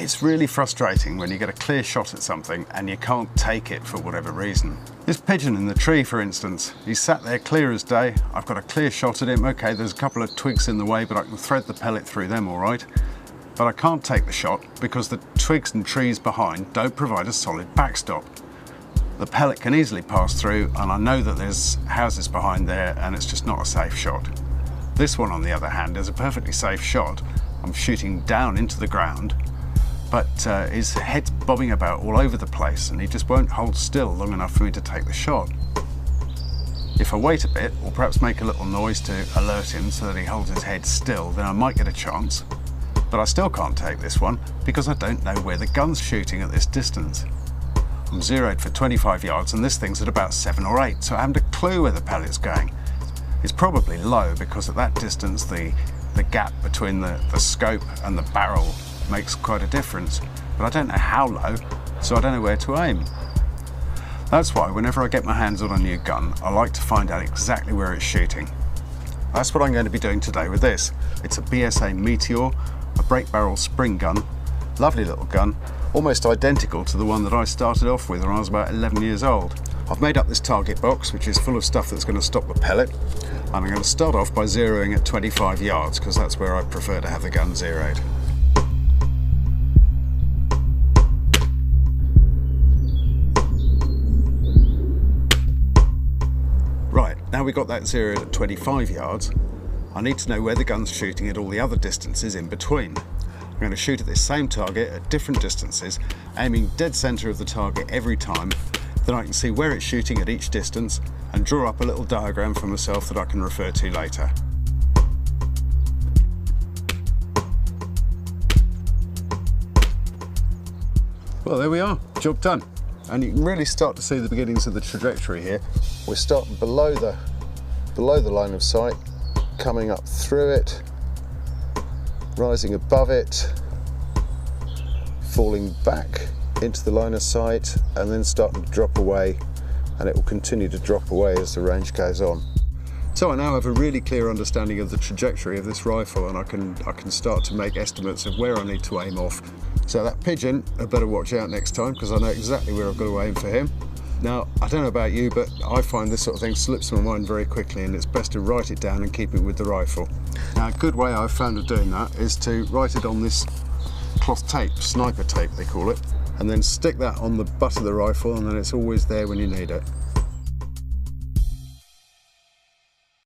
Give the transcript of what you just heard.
It's really frustrating when you get a clear shot at something and you can't take it for whatever reason. This pigeon in the tree, for instance, he's sat there clear as day. I've got a clear shot at him. Okay, there's a couple of twigs in the way, but I can thread the pellet through them all right. But I can't take the shot because the twigs and trees behind don't provide a solid backstop. The pellet can easily pass through, and I know that there's houses behind there and it's just not a safe shot. This one, on the other hand, is a perfectly safe shot. I'm shooting down into the ground, but his head's bobbing about all over the place and he just won't hold still long enough for me to take the shot. If I wait a bit, or perhaps make a little noise to alert him so that he holds his head still, then I might get a chance. But I still can't take this one because I don't know where the gun's shooting at this distance. I'm zeroed for 25 yards and this thing's at about 7 or 8, so I haven't a clue where the pellet's going. It's probably low because at that distance the gap between the scope and the barrel makes quite a difference, but I don't know how low, so I don't know where to aim. That's why whenever I get my hands on a new gun, I like to find out exactly where it's shooting. That's what I'm going to be doing today with this. It's a BSA Meteor, a break barrel spring gun, lovely little gun, almost identical to the one that I started off with when I was about 11 years old. I've made up this target box, which is full of stuff that's going to stop the pellet, and I'm going to start off by zeroing at 25 yards because that's where I prefer to have the gun zeroed. Right, now we've got that zeroed at 25 yards, I need to know where the gun's shooting at all the other distances in between. I'm going to shoot at this same target at different distances, aiming dead centre of the target every time. Then I can see where it's shooting at each distance and draw up a little diagram for myself that I can refer to later. Well, there we are, job done. And you can really start to see the beginnings of the trajectory here. We're starting below the line of sight, coming up through it, rising above it, falling back into the line of sight, and then starting to drop away, and it will continue to drop away as the range goes on. So I now have a really clear understanding of the trajectory of this rifle, and I can start to make estimates of where I need to aim off. So that pigeon, I better watch out next time because I know exactly where I've got to aim for him. Now, I don't know about you, but I find this sort of thing slips my mind very quickly, and it's best to write it down and keep it with the rifle. Now, a good way I've found of doing that is to write it on this cloth tape, sniper tape they call it, and then stick that on the butt of the rifle, and then it's always there when you need it.